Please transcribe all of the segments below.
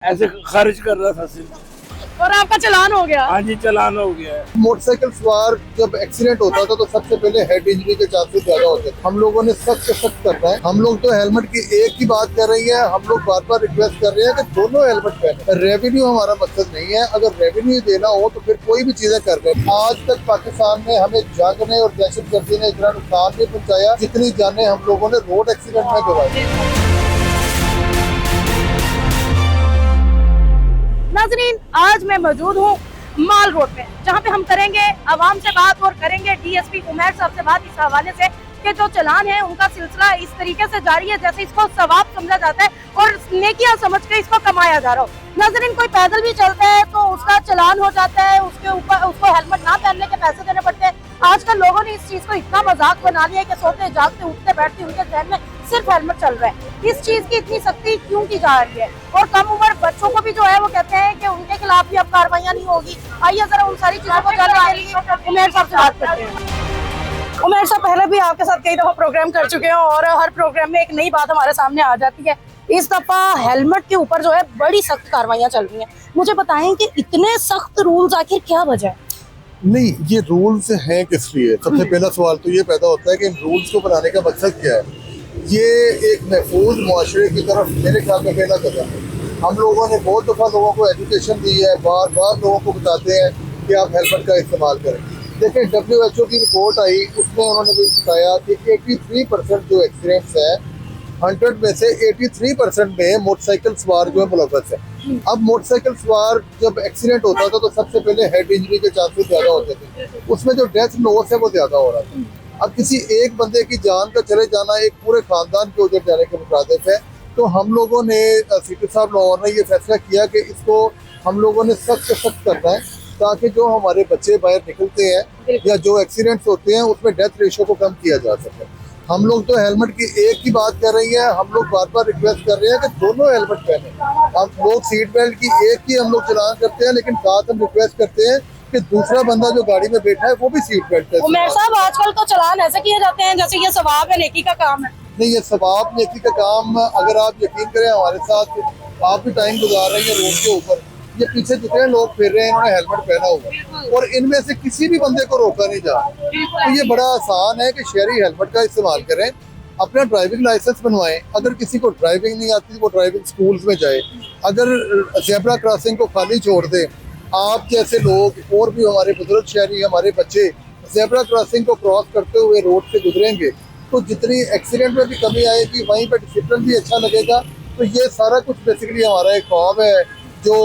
ऐसे खर्च कर रहा था सिर्फ। और आपका चालान हो गया? हाँ जी, चालान हो गया है। मोटरसाइकिल सवार जब एक्सीडेंट होता था तो सबसे पहले हेड इंजरी के चांसेस ज्यादा होते थे। हम लोगों ने सख्त से सख्त करना है। हम लोग तो हेलमेट की एक ही बात कर रही है, हम लोग बार बार रिक्वेस्ट कर रहे हैं कि दोनों हेलमेट पहने। रेवेन्यू हमारा मकसद नहीं है, अगर रेवेन्यू देना हो तो फिर कोई भी चीजें कर ले। आज तक पाकिस्तान में हमें जंग ने और दहशतगर्दी ने इतना नुकसान नहीं पहुँचाया जितनी जाने हम लोगों ने रोड एक्सीडेंट में गंवाई। नाज़रीन, आज मैं मौजूद हूँ माल रोड पे, जहाँ पे हम करेंगे आवाम से बात और करेंगे डीएसपी उमैर साहब से बात इस हवाले से कि जो चालान है उनका सिलसिला इस तरीके से जारी है जैसे इसको सवाब समझा जाता है और नेकियां समझ के इसको कमाया जा रहा हो। नाज़रीन, कोई पैदल भी चलता है तो उसका चालान हो जाता है, उसके ऊपर उसको हेलमेट ना पहनने के पैसे देने पड़ते हैं। आजकल लोगों ने इस चीज को इतना मजाक बना लिया है कि सोते जागते उठते बैठते उनके जहन में सिर्फ हेलमेट चल रहा है। इस चीज की इतनी सख्ती क्यों की जा रही है? और कम उम्र बच्चों को भी जो है वो कहते हैं कि उनके खिलाफ भी अब कार्रवाइयां नहीं होगी। आइए जरा उन सारी चीजों को जानने के लिए उमैर साहब से बात करते हैं। उमैर साहब, पहले भी आपके साथ कई दफा प्रोग्राम कर चुके हैं और हर प्रोग्राम में एक नई बात हमारे सामने आ जाती है। इस दफा हेलमेट के ऊपर जो है बड़ी सख्त कार्रवाइयां चल रही हैं। मुझे बताएं कि इतने सख्त रूल्स आखिर क्या वजह है? नहीं, ये रूल्स हैं किस लिए? सबसे पहला सवाल तो ये पैदा होता है कि इन रूल्स को बनाने का मकसद क्या है। ये एक महफूज मुआशरे की तरफ मेरे ख्याल में पहला कदम है। हम लोगों ने बहुत दफ़ा लोगों को एजुकेशन दी है, बार बार लोगों को बताते हैं कि आप हेलमेट का इस्तेमाल करें। देखिए, WHO की रिपोर्ट आई, उसमें उन्होंने भी बताया कि 83% जो एक्सीडेंट्स हैं 100 में से 83% में मोटरसाइकिल सवार जो है मुलव्वस है। अब मोटरसाइकिल सवार जब एक्सीडेंट होता था तो सबसे पहले हेड इंजरी के चांसेस ज्यादा होते थे, उसमें जो डेथ लॉस है वो ज्यादा हो रहा था। अब किसी एक बंदे की जान का चले जाना एक पूरे खानदान के उजड़ जाने के मुताबिक है। तो हम लोगों ने सीपी साहब लाहौर ने ये फैसला किया कि इसको हम लोगों ने सख्त से सख्त करना है ताकि जो हमारे बच्चे बाहर निकलते हैं या जो एक्सीडेंट्स होते हैं उसमें डेथ रेशो को कम किया जा सके। हम लोग तो हेलमेट की एक ही बात कर रही है, हम लोग बार बार रिक्वेस्ट कर रहे हैं कि दोनों हेलमेट पहने। हम लोग सीट बेल्ट की एक ही हम लोग चलान करते हैं, लेकिन साथ हम रिक्वेस्ट करते हैं कि दूसरा बंदा जो गाड़ी में बैठा है वो भी सीट बेल्ट पहने। उमैर साहब, आजकल तो चालान ऐसे किए जाते हैं जैसे ये सवाब है, नेकी का काम है। नहीं, ये सवाब नेकी का काम, अगर आप यकीन करें हमारे साथ आप भी टाइम गुजार रहे हैं रोड के ऊपर, ये पीछे जितने लोग फिर रहे हैं इन्होंने हेलमेट पहना हुआ और इनमें से किसी भी बंदे को रोका नहीं जा रहा। तो ये बड़ा आसान है कि शहरी हेलमेट का इस्तेमाल करें, अपना ड्राइविंग लाइसेंस बनवाएं। अगर किसी को ड्राइविंग नहीं आती वो ड्राइविंग स्कूल्स में जाए। अगर ज़ेब्रा क्रॉसिंग को खाली छोड़ दे, आप जैसे लोग और भी हमारे बुजुर्ग शहरी, हमारे बच्चे ज़ेब्रा क्रॉसिंग को क्रॉस करते हुए रोड से गुजरेंगे तो जितनी एक्सीडेंट में भी कमी आएगी, वहीं पर डिसिप्लिन भी अच्छा लगेगा। तो ये सारा कुछ बेसिकली हमारा एक ख्वाब है जो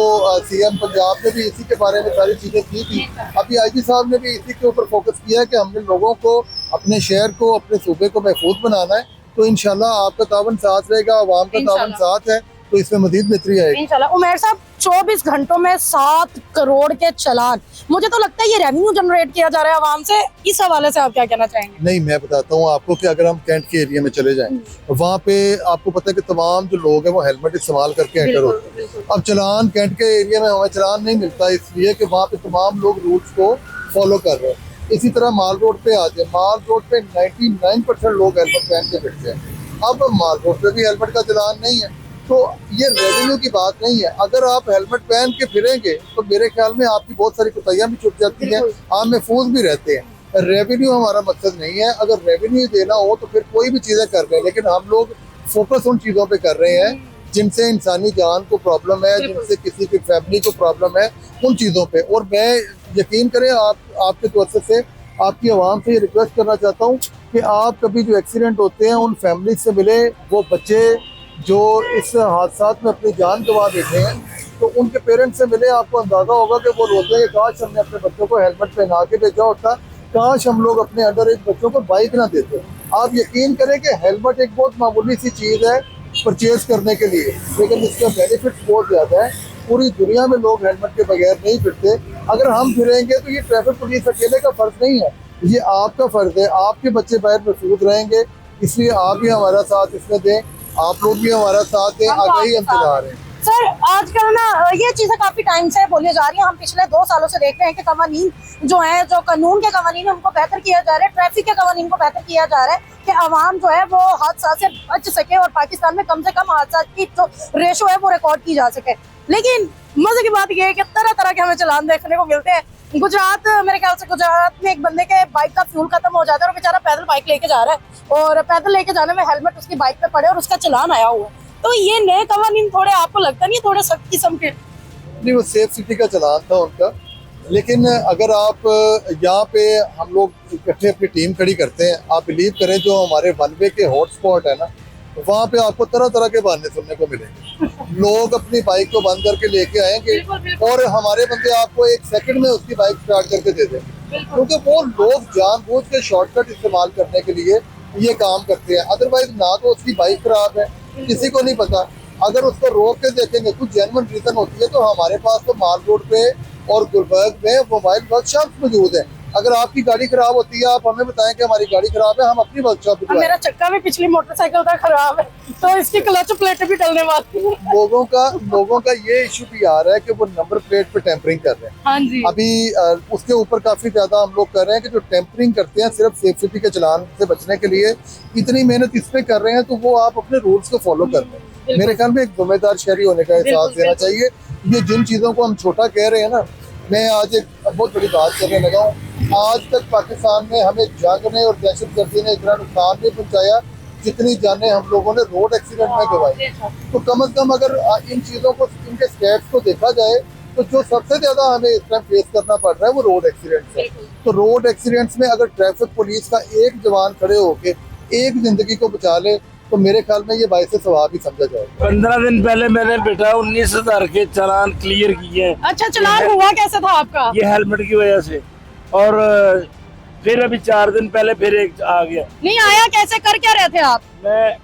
सीएम पंजाब ने भी इसी के बारे में सारी चीज़ें की थी। अभी आईजी साहब ने भी इसी के ऊपर फोकस किया है कि हमने लोगों को, अपने शहर को, अपने सूबे को महफूज बनाना है। तो इंशाल्लाह आपका तावन साथ रहेगा, आवाम का तावन साथ है, तो इसमें मजीद बेहतरी आएगी इंशाल्लाह। उमैर साहब, 24 घंटों में 7 करोड़ के चालान, मुझे तो लगता है ये रेवेन्यू जनरेट किया जा रहा है आवाम से। इस हवाले से आप क्या कहना चाहेंगे? नहीं, मैं बताता हूँ आपको कि अगर हम कैंट के एरिया में चले जाएं, वहाँ पे आपको पता है कि तमाम जो लोग हैं वो हेलमेट इस्तेमाल करके एंटर होते हैं। अब चालान कैंट के एरिया में हमें चालान नहीं मिलता, इसलिए कि वहाँ पे तमाम लोग रूल्स को फॉलो कर रहे हैं। इसी तरह माल रोड पे आ जाए, माल रोड पे 99% लोग हेलमेट पहन के बैठते हैं। अब माल रोड पे भी हेलमेट का चालान नहीं है, तो ये रेवेन्यू की बात नहीं है। अगर आप हेलमेट पहन के फिरेंगे तो मेरे ख्याल में आपकी बहुत सारी कोताहियां भी छुप जाती हैं, आप महफूज भी रहते हैं। रेवेन्यू हमारा मकसद नहीं है, अगर रेवेन्यू देना हो तो फिर कोई भी चीज़ें कर रहे हैं, लेकिन हम लोग फोकस उन चीज़ों पे कर रहे हैं जिनसे इंसानी जान को प्रॉब्लम है, जिनसे किसी की फैमिली को प्रॉब्लम है, उन चीज़ों पे। और मैं यकीन करें आपके तवज्जो से आपकी आवाम से ये रिक्वेस्ट करना चाहता हूँ कि आप कभी जो एक्सीडेंट होते हैं उन फैमिली से मिले, वो बच्चे जो इस हादसात में अपनी जान गंवा देते हैं तो उनके पेरेंट्स से मिले। आपको अंदाजा होगा कि वो रोते हैं कि काश हमने अपने बच्चों को हेलमेट पहना के भेजा होता, काश हम लोग अपने अंडर एज बच्चों को बाइक ना देते। आप यकीन करें कि हेलमेट एक बहुत मामूली सी चीज़ है परचेज करने के लिए, लेकिन इसका बेनिफिट्स बहुत ज़्यादा है। पूरी दुनिया में लोग हेलमेट के बगैर नहीं फिरते। अगर हम फिरेंगे तो ये ट्रैफिक पुलिस अकेले का फ़र्ज नहीं है, ये आपका फ़र्ज है। आपके बच्चे बाहर महफूज रहेंगे, इसलिए आप भी हमारा साथ इसमें दें, आप लोग भी हमारा साथ दें। आगे ही हम चला रहे हैं। सर, आजकल ना ये चीजें काफी टाइम से बोली जा रही है। हम पिछले 2 सालों से देख रहे हैं कि कवानीन जो है, जो कानून के कवानीन उनको बेहतर किया जा रहा है, ट्रैफिक के कवानीन को बेहतर किया जा रहा है कि आवाम जो है वो हादसा से बच सके और पाकिस्तान में कम से कम हादसा की जो रेशो है वो रिकॉर्ड की जा सके। लेकिन मजे की बात यह है कि तरह तरह के हमें चालान देखने को मिलते हैं। गुजरात, मेरे ख्याल से गुजरात में एक बंदे के बाइक का फ्यूल खत्म हो जाता है और बेचारा पैदल बाइक लेके जा रहा है और पैदल लेके जाने में हेलमेट उसकी बाइक पे पड़े और उसका चालान आया हुआ है। तो ये नए कवानीन थोड़े, आपको लगता नहीं थोड़े सख्त किस्म के? नहीं, वो सेफ सिटी का चालान था उनका। लेकिन अगर आप यहाँ पे हम लोग इकट्ठे अपनी टीम खड़ी करते हैं, आप बिलीव करें जो हमारे वन वे के हॉटस्पॉट है ना, वहाँ पे आपको तरह तरह के बहाने सुनने को मिलेंगे। लोग अपनी बाइक को बंद करके लेके आएंगे और हमारे बंदे आपको 1 सेकंड में उसकी बाइक स्टार्ट करके दे देंगे, क्योंकि वो लोग जानबूझ के शॉर्टकट इस्तेमाल करने के लिए ये काम करते हैं। अदरवाइज ना तो उसकी बाइक खराब है, किसी को नहीं पता। अगर उसको रोक के देखेंगे, कुछ जेन्युइन रीजन होती है, तो हमारे पास तो माल रोड पे और गुलबर्ग में मोबाइल वर्कशॉप मौजूद है। अगर आपकी गाड़ी खराब होती है, आप हमें बताएं कि हमारी गाड़ी खराब है, हम अपनी वर्कशॉप पे मेरा चक्का भी पिछली मोटरसाइकिल का खराब है तो इसकी क्लच प्लेट भी डलने वाली है। लोगों का ये इशू भी आ रहा है कि वो नंबर प्लेट पे टेम्परिंग कर रहे हैं। हाँ जी। अभी उसके ऊपर काफी ज्यादा हम लोग कर रहे हैं कि जो टेम्परिंग करते हैं सिर्फ सेफ्टी के चलान से बचने के लिए इतनी मेहनत इस पे कर रहे हैं, तो वो आप अपने रूल्स को फॉलो कर रहे हैं। मेरे ख्याल में एक जिम्मेदार शहरी होने का एहसास देना चाहिए। ये जिन चीजों को हम छोटा कह रहे हैं ना, मैं आज एक बहुत बड़ी बात करने लगा हूँ। आज तक पाकिस्तान में हमें जंग ने और दहशतगर्दी ने इतना नुकसान नहीं पहुंचाया जितनी जाने हम लोगों ने रोड एक्सीडेंट में गंवाई। तो कम से कम अगर इन चीजों को, इनके स्टेट्स को देखा जाए, तो जो सबसे ज्यादा हमें इस टाइम फेस करना पड़ रहा है वो रोड एक्सीडेंट्स है। तो रोड एक्सीडेंट्स में अगर ट्रैफिक पुलिस का एक जवान खड़े होके एक जिंदगी को बचा ले, तो मेरे ख्याल में ये बाइस सवाब ही समझा जाएगा। 15 दिन पहले मैंने बेटा 19,000 के चालान क्लियर किए हैं। अच्छा, चालान हुआ कैसे था आपका? ये हेलमेट की वजह से। और फिर अभी 4 दिन पहले फिर एक आ गया। नहीं आया कैसे? कर क्या रहे थे आप? मैं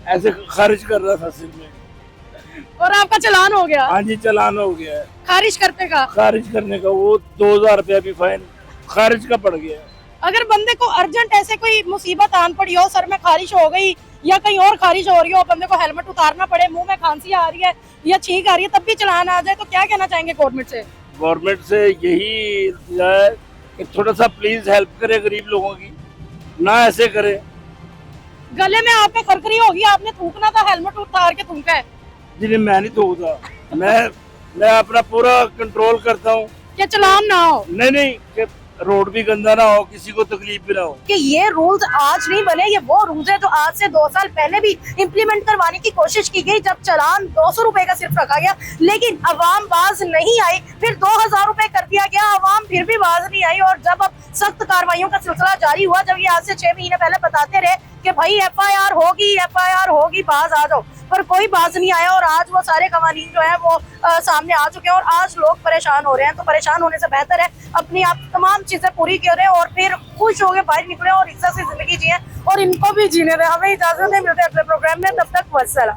ऐसे खारिज कर रहा था सिर में और आपका चालान हो गया? हाँ जी, चालान हो गया है। खारिज करने का? खारिज करने का वो 2,000 रुपया भी फाइन खारिज का पड़ गया। अगर बंदे को अर्जेंट ऐसे कोई मुसीबत आन पड़ी हो, सर में खारिश हो गई या कहीं और खारिश हो रही हो, बंदे को हेलमेट उतारना पड़े, मुंह में खांसी आ रही है या छींक आ रही है, तब भी चालान आ जाए, तो क्या कहना चाहेंगे गवर्नमेंट से? गवर्नमेंट से यही है कि थोड़ा सा प्लीज हेल्प करे गरीब लोगों की, ना ऐसे करे। गले में आपके खरखरी होगी, आपने थूकना था, हेलमेट उतार के थूका है। जी मैं नहीं थूकता, मैं अपना पूरा कंट्रोल करता हूँ कि चालान ना हो। नहीं कि रोड भी गंदा ना हो, किसी को तकलीफ भी ना हो। कि ये रूल्स आज नहीं बने, ये वो रूल्स है जो आज से 2 साल पहले भी इम्प्लीमेंट करवाने की कोशिश की गई, जब चालान 200 रुपए का सिर्फ रखा गया, लेकिन अवाम बाज नहीं आई। फिर 2,000 रुपए कर दिया गया, अवाम फिर भी बाज नहीं आई। और जब अब सख्त कार्रवाइयों का सिलसिला जारी हुआ, जब ये आज से 6 महीने पहले बताते रहे कि भाई FIR होगी, बाज आ जाओ, पर कोई बाज नहीं आया। और आज वो सारे कवानीन जो है वो सामने आ चुके हैं और आज लोग परेशान हो रहे हैं। तो परेशान होने से बेहतर है अपनी आप तमाम चीजें पूरी करें और फिर खुश होकर बाहर निकले और इज्जत से जिंदगी जिए, और इनको भी जीने दें। हमें इजाजत नहीं मिलती अगले प्रोग्राम में, तब तक वस्सलाम।